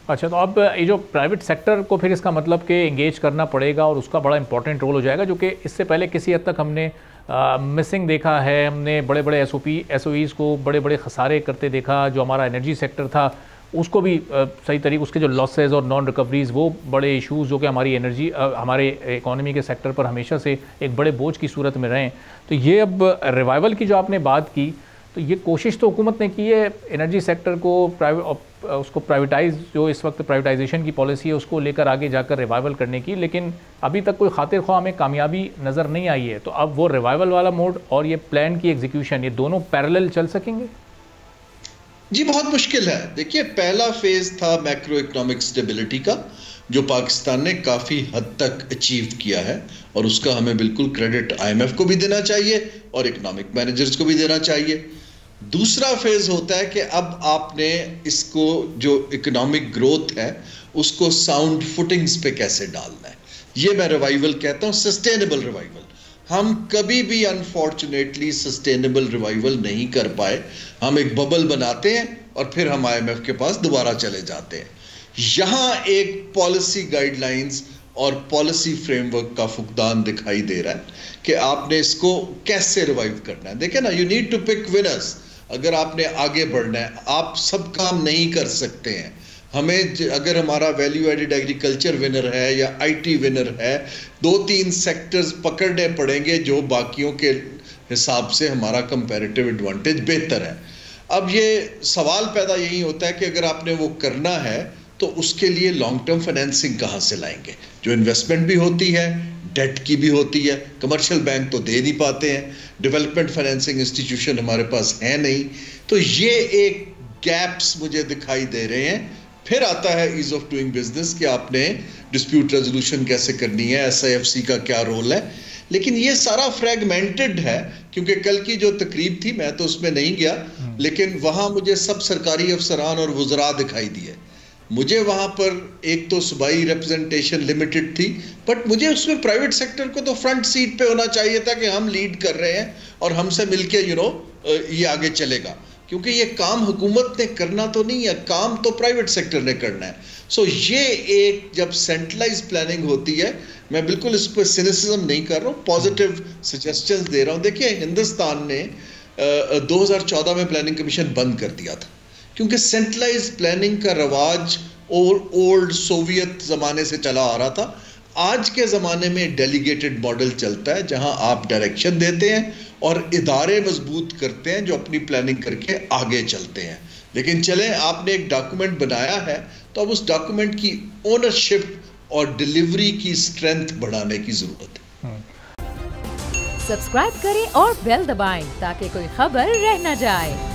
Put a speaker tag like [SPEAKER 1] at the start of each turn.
[SPEAKER 1] अच्छा, तो अब ये जो प्राइवेट सेक्टर को फिर इसका मतलब कि इंगेज करना पड़ेगा और उसका बड़ा इंपॉर्टेंट रोल हो जाएगा, जो कि इससे पहले किसी हद तक हमने मिसिंग देखा है। हमने बड़े बड़े एसओईज़ को बड़े बड़े खसारे करते देखा। जो हमारा एनर्जी सेक्टर था उसको भी सही तरीके, उसके जो लॉसेज और नॉन रिकवरीज़, वो बड़े इशूज़ जो कि हमारी एनर्जी हमारे इकोनॉमी के सेक्टर पर हमेशा से एक बड़े बोझ की सूरत में रहें। तो ये अब रिवाइवल की जो आपने बात की, तो ये कोशिश तो हुकूमत ने की है एनर्जी सेक्टर को उसको प्राइवेटाइज, जो इस वक्त प्राइवेटाइजेशन की पॉलिसी है उसको लेकर आगे जाकर रिवाइवल करने की, लेकिन अभी तक कोई खातिर ख्वाह हमें कामयाबी नज़र नहीं आई है। तो अब वो रिवाइवल वाला मोड और ये प्लान की एग्जीक्यूशन, ये दोनों पैरेलल चल सकेंगे?
[SPEAKER 2] जी बहुत मुश्किल है। देखिए, पहला फेज था मैक्रो इकोनॉमिक स्टेबिलिटी का, जो पाकिस्तान ने काफी हद तक अचीव किया है और उसका हमें बिल्कुल क्रेडिट आईएमएफ को भी देना चाहिए और इकोनॉमिक मैनेजर्स को भी देना चाहिए। दूसरा फेज होता है कि अब आपने इसको, जो इकोनॉमिक ग्रोथ है, उसको साउंड फुटिंग्स पे कैसे डालना है। ये मैं रिवाइवल कहता हूं, सस्टेनेबल रिवाइवल। हम कभी भी अनफॉर्चुनेटली सस्टेनेबल रिवाइवल नहीं कर पाए। हम एक बबल बनाते हैं और फिर हम आईएमएफ के पास दोबारा चले जाते हैं। यहां एक पॉलिसी गाइडलाइंस और पॉलिसी फ्रेमवर्क का फुकदान दिखाई दे रहा है कि आपने इसको कैसे रिवाइव करना है। देखिए ना, you need to pick winners. अगर आपने आगे बढ़ना है, आप सब काम नहीं कर सकते हैं। हमें, अगर हमारा वैल्यू एडेड एग्रीकल्चर विनर है या आईटी विनर है, 2-3 सेक्टर्स पकड़ने पड़ेंगे जो बाकियों के हिसाब से हमारा कंपैरेटिव एडवांटेज बेहतर है। अब ये सवाल पैदा यही होता है कि अगर आपने वो करना है तो उसके लिए लॉन्ग टर्म फाइनेंसिंग कहाँ से लाएंगे, जो इन्वेस्टमेंट भी होती है, डेट की भी होती है। कमर्शियल बैंक तो दे नहीं पाते हैं, डेवलपमेंट फाइनेंसिंग इंस्टीट्यूशन हमारे पास है नहीं। तो ये एक गैप्स मुझे दिखाई दे रहे हैं। फिर आता है ईज ऑफ डूइंग बिजनेस, कि आपने डिस्प्यूट रेजोल्यूशन कैसे करनी है, एसआईएफसी का क्या रोल है। लेकिन ये सारा फ्रैगमेंटेड है, क्योंकि कल की जो तकरीब थी, मैं तो उसमें नहीं गया, लेकिन वहां मुझे सब सरकारी अफसरान और वुज़रा दिखाई दिए। मुझे वहां पर एक तो सूबाई रिप्रेजेंटेशन लिमिटेड थी, बट मुझे उसमें प्राइवेट सेक्टर को तो फ्रंट सीट पे होना चाहिए था कि हम लीड कर रहे हैं और हमसे मिलके ये आगे चलेगा। क्योंकि ये काम हुकूमत ने करना तो नहीं है, काम तो प्राइवेट सेक्टर ने करना है। सो ये एक, जब सेंट्रलाइज प्लानिंग होती है, मैं बिल्कुल इस पर सिनिसिज्म नहीं कर रहा हूँ, पॉजिटिव सजेशंस दे रहा हूँ। देखिए, हिंदुस्तान ने 2014 में प्लानिंग कमीशन बंद कर दिया था, क्योंकि सेंट्रलाइज प्लानिंग का रवाज ओल्ड सोवियत ज़माने से चला आ रहा था। आज के ज़माने में डेलीगेटेड मॉडल चलता है, जहां आप डायरेक्शन देते हैं और इदारे मजबूत करते हैं जो अपनी प्लानिंग करके आगे चलते हैं। लेकिन चलें, आपने एक डॉक्यूमेंट बनाया है तो अब उस डॉक्यूमेंट की ओनरशिप और डिलीवरी की स्ट्रेंथ बढ़ाने की ज़रूरत है।
[SPEAKER 3] सब्सक्राइब करें और बेल दबाएं ताकि कोई खबर रह न जाए।